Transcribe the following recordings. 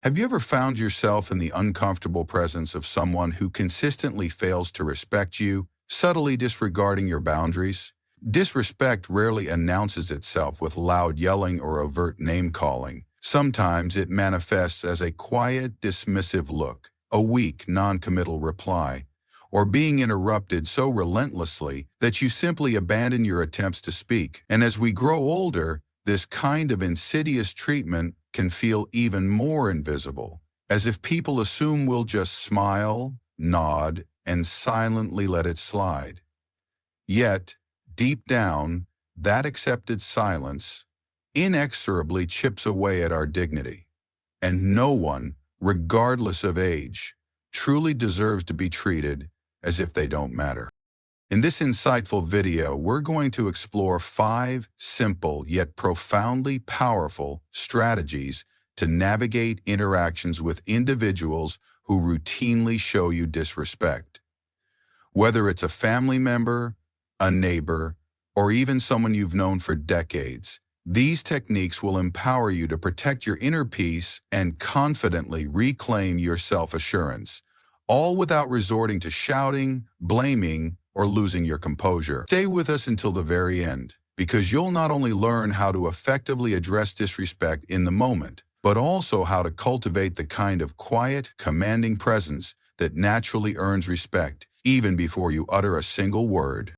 Have you ever found yourself in the uncomfortable presence of someone who consistently fails to respect you, subtly disregarding your boundaries? Disrespect rarely announces itself with loud yelling or overt name-calling. Sometimes it manifests as a quiet, dismissive look, a weak, non-committal reply, or being interrupted so relentlessly that you simply abandon your attempts to speak. And as we grow older, this kind of insidious treatment can feel even more invisible, as if people assume we'll just smile, nod, and silently let it slide. Yet, deep down, that accepted silence inexorably chips away at our dignity. And no one, regardless of age, truly deserves to be treated as if they don't matter. In this insightful video, we're going to explore 5 simple yet profoundly powerful strategies to navigate interactions with individuals who routinely show you disrespect. Whether it's a family member, a neighbor, or even someone you've known for decades, these techniques will empower you to protect your inner peace and confidently reclaim your self-assurance, all without resorting to shouting, blaming, or losing your composure. Stay with us until the very end, because you'll not only learn how to effectively address disrespect in the moment, but also how to cultivate the kind of quiet, commanding presence that naturally earns respect, even before you utter a single word.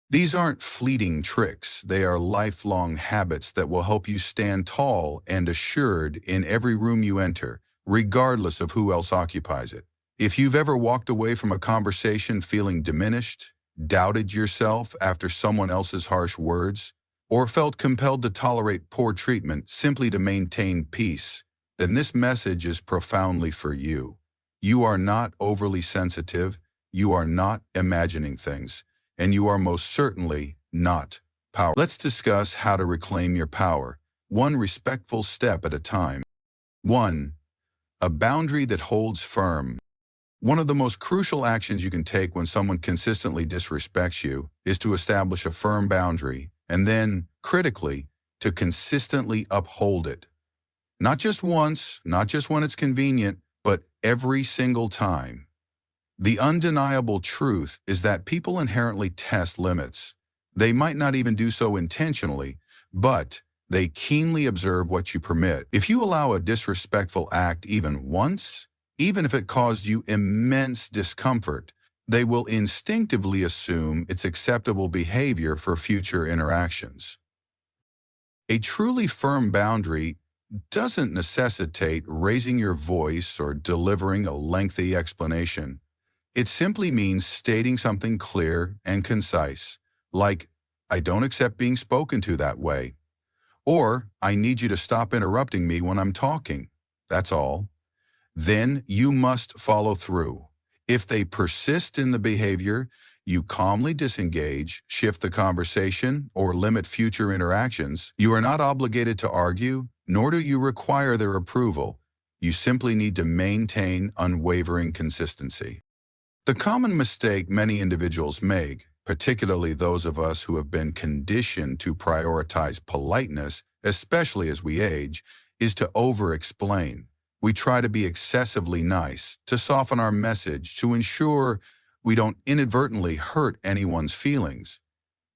These aren't fleeting tricks, they are lifelong habits that will help you stand tall and assured in every room you enter, regardless of who else occupies it. If you've ever walked away from a conversation feeling diminished, doubted yourself after someone else's harsh words, or felt compelled to tolerate poor treatment simply to maintain peace, then this message is profoundly for you. You are not overly sensitive, you are not imagining things, and you are most certainly not powerless. Let's discuss how to reclaim your power, one respectful step at a time. 1. A boundary that holds firm. One of the most crucial actions you can take when someone consistently disrespects you is to establish a firm boundary and then, critically, to consistently uphold it. Not just once, not just when it's convenient, but every single time. The undeniable truth is that people inherently test limits. They might not even do so intentionally, but they keenly observe what you permit. If you allow a disrespectful act even once, even if it caused you immense discomfort, they will instinctively assume it's acceptable behavior for future interactions. A truly firm boundary doesn't necessitate raising your voice or delivering a lengthy explanation. It simply means stating something clear and concise, like, "I don't accept being spoken to that way," or "I need you to stop interrupting me when I'm talking." That's all. Then you must follow through. If they persist in the behavior, you calmly disengage, shift the conversation, or limit future interactions. You are not obligated to argue, nor do you require their approval. You simply need to maintain unwavering consistency. The common mistake many individuals make, particularly those of us who have been conditioned to prioritize politeness, especially as we age, is to over-explain. We try to be excessively nice, to soften our message, to ensure we don't inadvertently hurt anyone's feelings.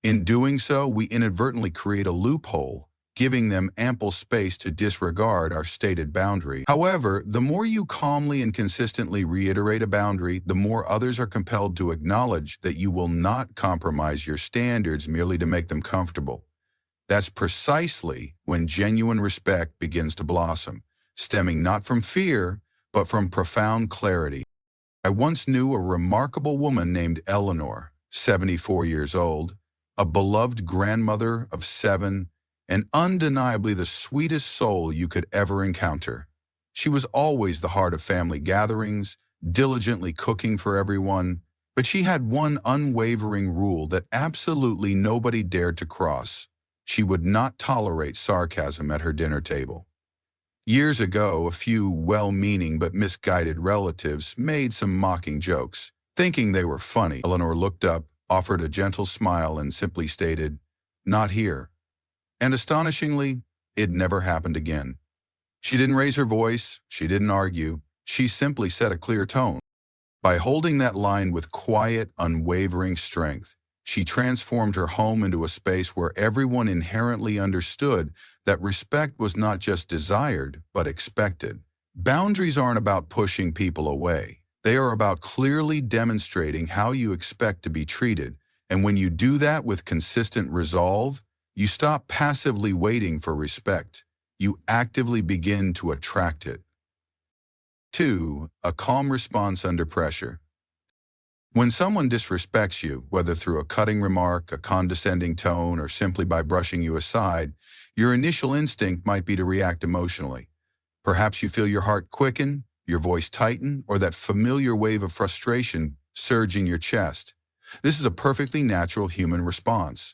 In doing so, we inadvertently create a loophole, giving them ample space to disregard our stated boundary. However, the more you calmly and consistently reiterate a boundary, the more others are compelled to acknowledge that you will not compromise your standards merely to make them comfortable. That's precisely when genuine respect begins to blossom, stemming not from fear, but from profound clarity. I once knew a remarkable woman named Eleanor, 74 years old, a beloved grandmother of 7, and undeniably the sweetest soul you could ever encounter. She was always the heart of family gatherings, diligently cooking for everyone, but she had one unwavering rule that absolutely nobody dared to cross. She would not tolerate sarcasm at her dinner table. Years ago, a few well-meaning but misguided relatives made some mocking jokes. Thinking they were funny, Eleanor looked up, offered a gentle smile, and simply stated, "Not here." And astonishingly, it never happened again. She didn't raise her voice, she didn't argue, she simply set a clear tone. By holding that line with quiet, unwavering strength, she transformed her home into a space where everyone inherently understood that respect was not just desired, but expected. Boundaries aren't about pushing people away. They are about clearly demonstrating how you expect to be treated, and when you do that with consistent resolve, you stop passively waiting for respect. You actively begin to attract it. 2. A calm response under pressure. When someone disrespects you, whether through a cutting remark, a condescending tone, or simply by brushing you aside, your initial instinct might be to react emotionally. Perhaps you feel your heart quicken, your voice tighten, or that familiar wave of frustration surge in your chest. This is a perfectly natural human response.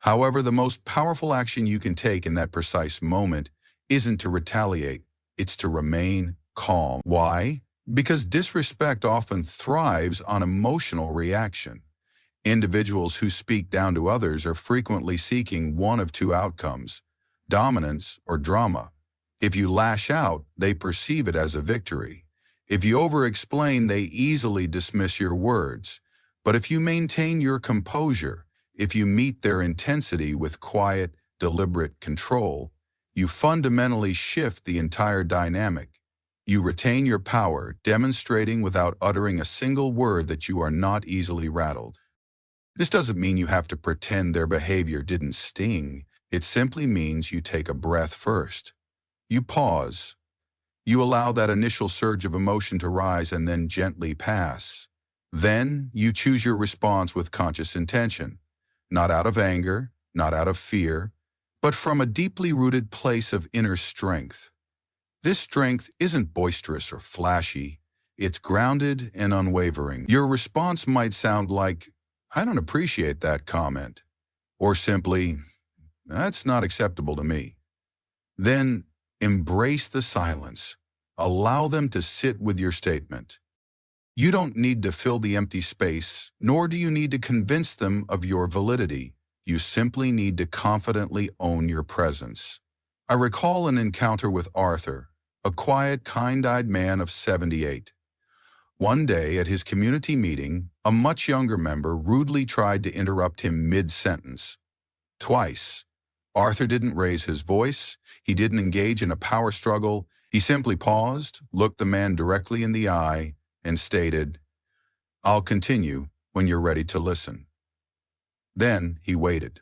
However, the most powerful action you can take in that precise moment isn't to retaliate, it's to remain calm. Why? Because disrespect often thrives on emotional reaction. Individuals who speak down to others are frequently seeking one of two outcomes: dominance or drama. If you lash out, they perceive it as a victory. If you over-explain, they easily dismiss your words. But if you maintain your composure, if you meet their intensity with quiet, deliberate control, you fundamentally shift the entire dynamic. You retain your power, demonstrating without uttering a single word that you are not easily rattled. This doesn't mean you have to pretend their behavior didn't sting. It simply means you take a breath first. You pause. You allow that initial surge of emotion to rise and then gently pass. Then you choose your response with conscious intention, not out of anger, not out of fear, but from a deeply rooted place of inner strength. This strength isn't boisterous or flashy. It's grounded and unwavering. Your response might sound like, "I don't appreciate that comment," or simply, "That's not acceptable to me." Then embrace the silence. Allow them to sit with your statement. You don't need to fill the empty space, nor do you need to convince them of your validity. You simply need to confidently own your presence. I recall an encounter with Arthur, a quiet, kind-eyed man of 78. One day at his community meeting, a much younger member rudely tried to interrupt him mid-sentence. Twice. Arthur didn't raise his voice, he didn't engage in a power struggle, he simply paused, looked the man directly in the eye, and stated, "I'll continue when you're ready to listen." Then he waited.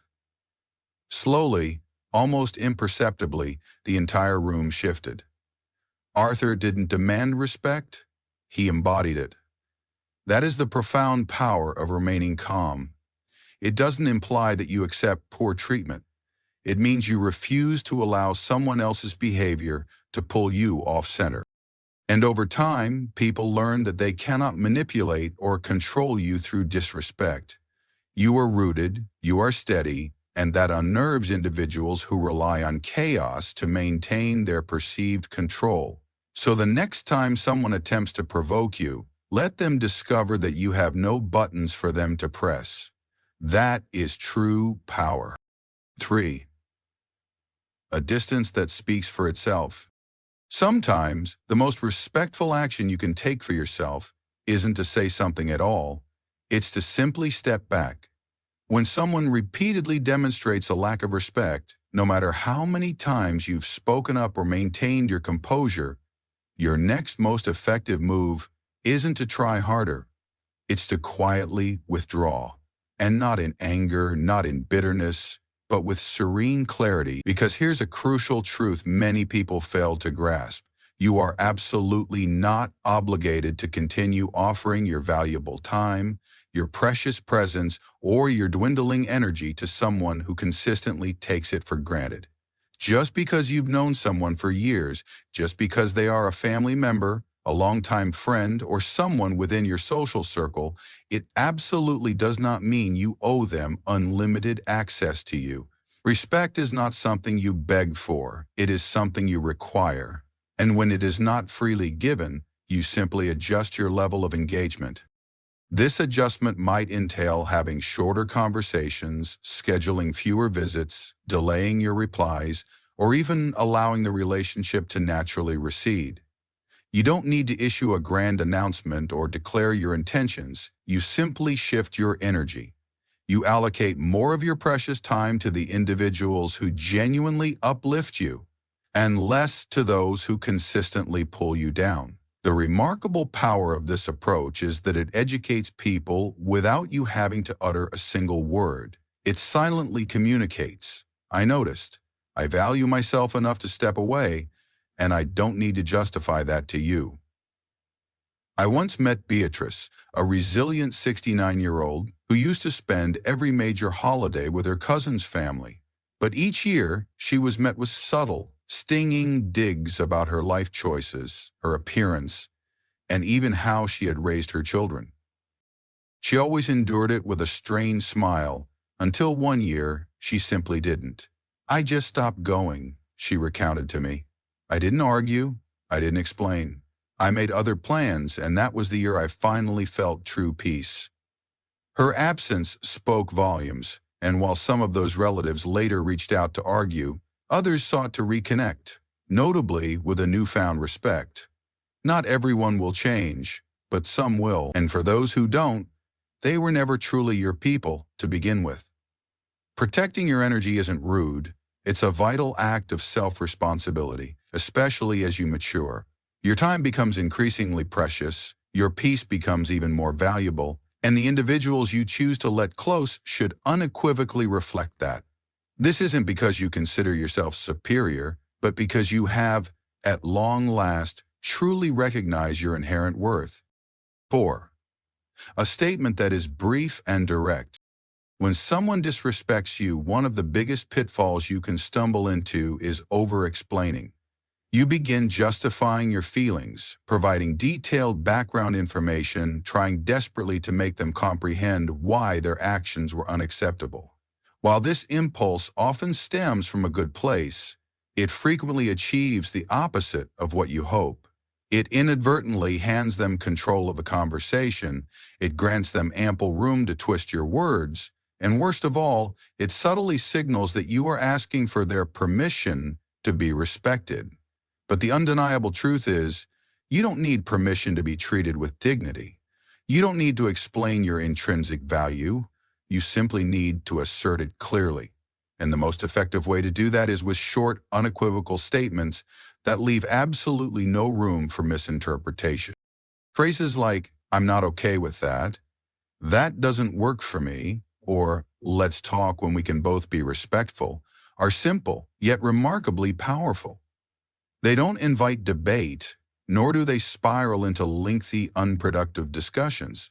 Slowly, almost imperceptibly, the entire room shifted. Arthur didn't demand respect, he embodied it. That is the profound power of remaining calm. It doesn't imply that you accept poor treatment. It means you refuse to allow someone else's behavior to pull you off center. And over time, people learn that they cannot manipulate or control you through disrespect. You are rooted, you are steady, and that unnerves individuals who rely on chaos to maintain their perceived control. So the next time someone attempts to provoke you, let them discover that you have no buttons for them to press. That is true power. 3. A distance that speaks for itself. Sometimes, the most respectful action you can take for yourself isn't to say something at all, it's to simply step back. When someone repeatedly demonstrates a lack of respect, no matter how many times you've spoken up or maintained your composure, your next most effective move isn't to try harder, it's to quietly withdraw. And not in anger, not in bitterness, but with serene clarity, because here's a crucial truth many people fail to grasp. You are absolutely not obligated to continue offering your valuable time, your precious presence, or your dwindling energy to someone who consistently takes it for granted. Just because you've known someone for years, just because they are a family member, a longtime friend, or someone within your social circle, it absolutely does not mean you owe them unlimited access to you. Respect is not something you beg for, it is something you require. And when it is not freely given, you simply adjust your level of engagement. This adjustment might entail having shorter conversations, scheduling fewer visits, delaying your replies, or even allowing the relationship to naturally recede. You don't need to issue a grand announcement or declare your intentions. You simply shift your energy. You allocate more of your precious time to the individuals who genuinely uplift you and less to those who consistently pull you down. The remarkable power of this approach is that it educates people without you having to utter a single word. It silently communicates. I noticed. I value myself enough to step away, and I don't need to justify that to you. I once met Beatrice, a resilient 69-year-old who used to spend every major holiday with her cousin's family. But each year, she was met with subtle, stinging digs about her life choices, her appearance, and even how she had raised her children. She always endured it with a strained smile, until one year, she simply didn't. I just stopped going, she recounted to me. I didn't argue, I didn't explain. I made other plans, and that was the year I finally felt true peace. Her absence spoke volumes, and while some of those relatives later reached out to argue, others sought to reconnect, notably with a newfound respect. Not everyone will change, but some will, and for those who don't, they were never truly your people to begin with. Protecting your energy isn't rude, it's a vital act of self-responsibility, especially as you mature. Your time becomes increasingly precious, your peace becomes even more valuable, and the individuals you choose to let close should unequivocally reflect that. This isn't because you consider yourself superior, but because you have, at long last, truly recognized your inherent worth. 4. A statement that is brief and direct. When someone disrespects you, one of the biggest pitfalls you can stumble into is over-explaining. You begin justifying your feelings, providing detailed background information, trying desperately to make them comprehend why their actions were unacceptable. While this impulse often stems from a good place, it frequently achieves the opposite of what you hope. It inadvertently hands them control of the conversation, it grants them ample room to twist your words, and worst of all, it subtly signals that you are asking for their permission to be respected. But the undeniable truth is, you don't need permission to be treated with dignity. You don't need to explain your intrinsic value. You simply need to assert it clearly. And the most effective way to do that is with short, unequivocal statements that leave absolutely no room for misinterpretation. Phrases like, "I'm not okay with that," "that doesn't work for me," or "let's talk when we can both be respectful," are simple, yet remarkably powerful. They don't invite debate, nor do they spiral into lengthy, unproductive discussions.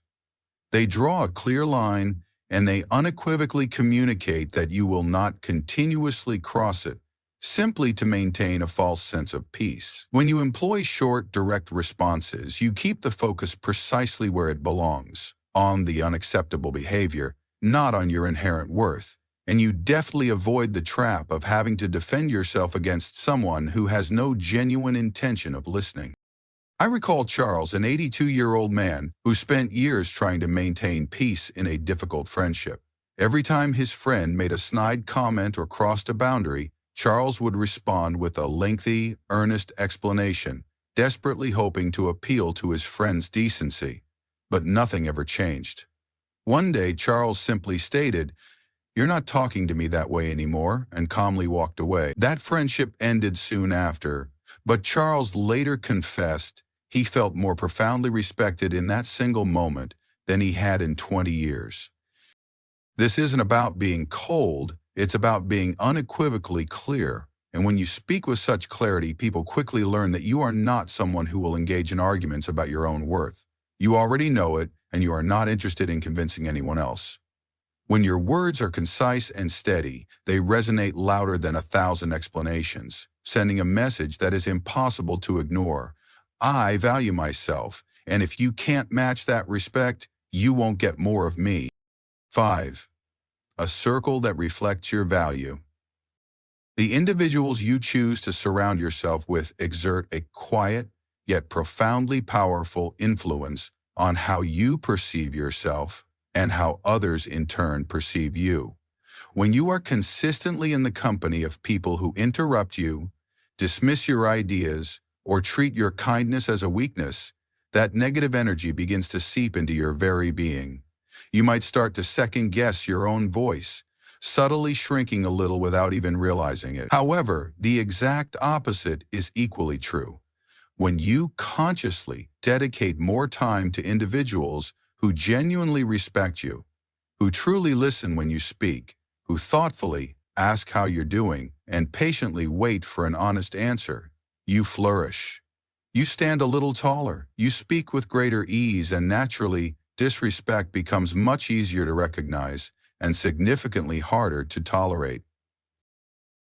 They draw a clear line, and they unequivocally communicate that you will not continuously cross it, simply to maintain a false sense of peace. When you employ short, direct responses, you keep the focus precisely where it belongs, on the unacceptable behavior, not on your inherent worth. And you deftly avoid the trap of having to defend yourself against someone who has no genuine intention of listening. I recall Charles, an 82-year-old man who spent years trying to maintain peace in a difficult friendship. Every time his friend made a snide comment or crossed a boundary, Charles would respond with a lengthy, earnest explanation, desperately hoping to appeal to his friend's decency. But nothing ever changed. One day, Charles simply stated, "You're not talking to me that way anymore," and calmly walked away. That friendship ended soon after, but Charles later confessed he felt more profoundly respected in that single moment than he had in 20 years. This isn't about being cold, it's about being unequivocally clear. And when you speak with such clarity, people quickly learn that you are not someone who will engage in arguments about your own worth. You already know it, and you are not interested in convincing anyone else. When your words are concise and steady, they resonate louder than 1,000 explanations, sending a message that is impossible to ignore. I value myself, and if you can't match that respect, you won't get more of me. 5. A circle that reflects your value. The individuals you choose to surround yourself with exert a quiet, yet profoundly powerful influence on how you perceive yourself and how others in turn perceive you. When you are consistently in the company of people who interrupt you, dismiss your ideas, or treat your kindness as a weakness, that negative energy begins to seep into your very being. You might start to second-guess your own voice, subtly shrinking a little without even realizing it. However, the exact opposite is equally true. When you consciously dedicate more time to individuals who genuinely respect you, who truly listen when you speak, who thoughtfully ask how you're doing, and patiently wait for an honest answer, you flourish. You stand a little taller, you speak with greater ease, and naturally, disrespect becomes much easier to recognize and significantly harder to tolerate.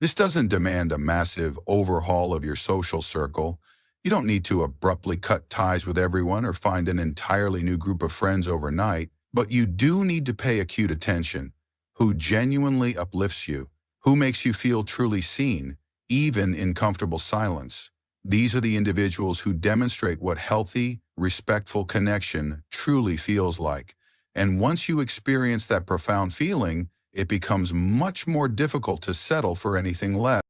This doesn't demand a massive overhaul of your social circle. You don't need to abruptly cut ties with everyone or find an entirely new group of friends overnight, but you do need to pay acute attention. Who genuinely uplifts you, who makes you feel truly seen, even in comfortable silence. These are the individuals who demonstrate what healthy, respectful connection truly feels like. And once you experience that profound feeling, it becomes much more difficult to settle for anything less.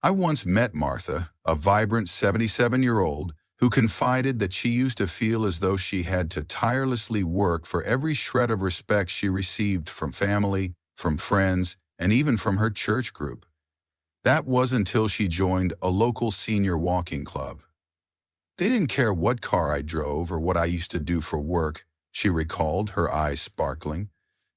I once met Martha, a vibrant 77-year-old, who confided that she used to feel as though she had to tirelessly work for every shred of respect she received from family, from friends, and even from her church group. That was until she joined a local senior walking club. They didn't care what car I drove or what I used to do for work, she recalled, her eyes sparkling.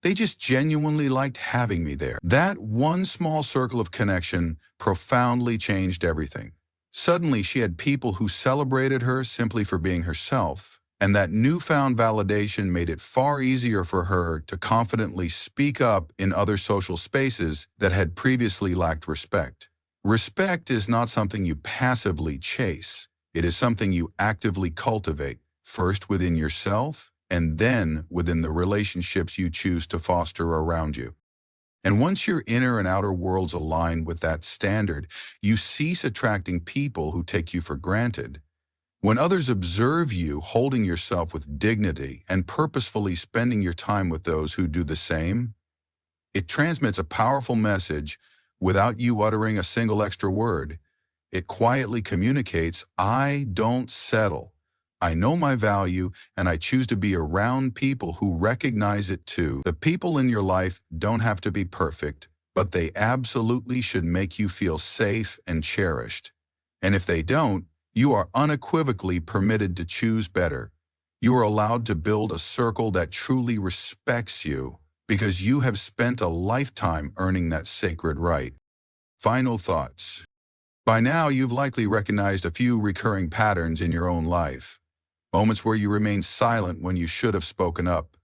They just genuinely liked having me there. That one small circle of connection profoundly changed everything. Suddenly, she had people who celebrated her simply for being herself, and that newfound validation made it far easier for her to confidently speak up in other social spaces that had previously lacked respect. Respect is not something you passively chase. It is something you actively cultivate, first within yourself, and then within the relationships you choose to foster around you. And once your inner and outer worlds align with that standard, you cease attracting people who take you for granted. When others observe you holding yourself with dignity and purposefully spending your time with those who do the same, it transmits a powerful message without you uttering a single extra word. It quietly communicates, I don't settle. I know my value, and I choose to be around people who recognize it too. The people in your life don't have to be perfect, but they absolutely should make you feel safe and cherished. And if they don't, you are unequivocally permitted to choose better. You are allowed to build a circle that truly respects you because you have spent a lifetime earning that sacred right. Final thoughts. By now, you've likely recognized a few recurring patterns in your own life. Moments where you remained silent when you should have spoken up,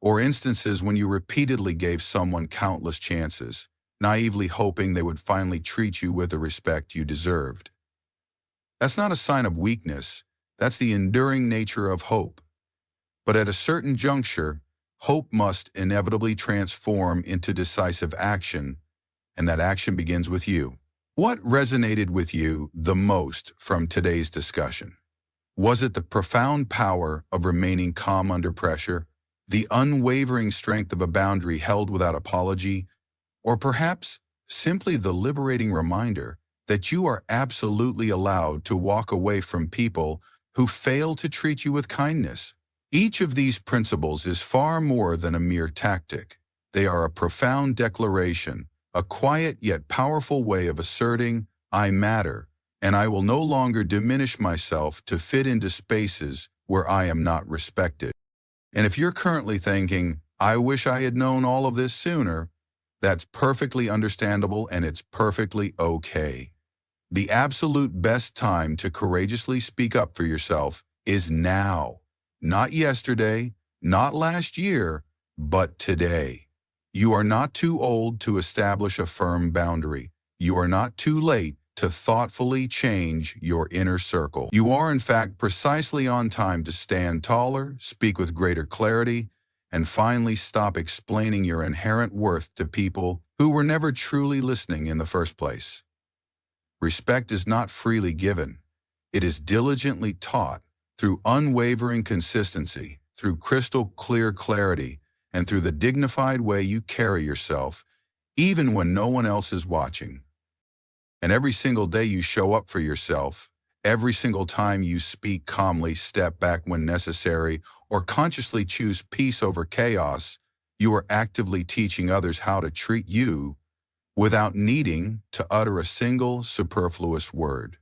or instances when you repeatedly gave someone countless chances, naively hoping they would finally treat you with the respect you deserved. That's not a sign of weakness, that's the enduring nature of hope. But at a certain juncture, hope must inevitably transform into decisive action, and that action begins with you. What resonated with you the most from today's discussion? Was it the profound power of remaining calm under pressure, the unwavering strength of a boundary held without apology, or perhaps simply the liberating reminder that you are absolutely allowed to walk away from people who fail to treat you with kindness? Each of these principles is far more than a mere tactic. They are a profound declaration, a quiet yet powerful way of asserting, I matter, and I will no longer diminish myself to fit into spaces where I am not respected. And if you're currently thinking, I wish I had known all of this sooner, that's perfectly understandable and it's perfectly okay. The absolute best time to courageously speak up for yourself is now. Not yesterday, not last year, but today. You are not too old to establish a firm boundary. You are not too late to thoughtfully change your inner circle. You are, in fact, precisely on time to stand taller, speak with greater clarity, and finally stop explaining your inherent worth to people who were never truly listening in the first place. Respect is not freely given. It is diligently taught through unwavering consistency, through crystal clear clarity, and through the dignified way you carry yourself, even when no one else is watching. And every single day you show up for yourself, every single time you speak calmly, step back when necessary, or consciously choose peace over chaos, you are actively teaching others how to treat you without needing to utter a single superfluous word.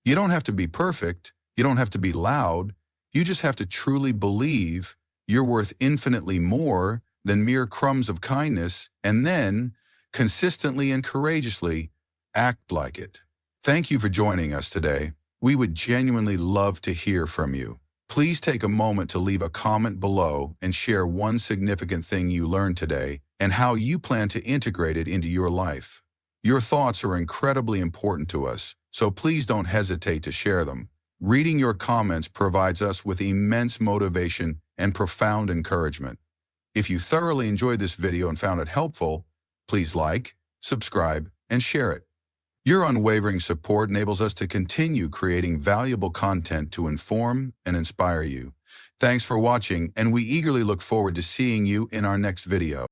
You don't have to be perfect. You don't have to be loud. You just have to truly believe you're worth infinitely more than mere crumbs of kindness, and then, consistently and courageously, act like it. Thank you for joining us today. We would genuinely love to hear from you. Please take a moment to leave a comment below and share one significant thing you learned today and how you plan to integrate it into your life. Your thoughts are incredibly important to us, so please don't hesitate to share them. Reading your comments provides us with immense motivation and profound encouragement. If you thoroughly enjoyed this video and found it helpful, please like, subscribe, and share it. Your unwavering support enables us to continue creating valuable content to inform and inspire you. Thanks for watching, and we eagerly look forward to seeing you in our next video.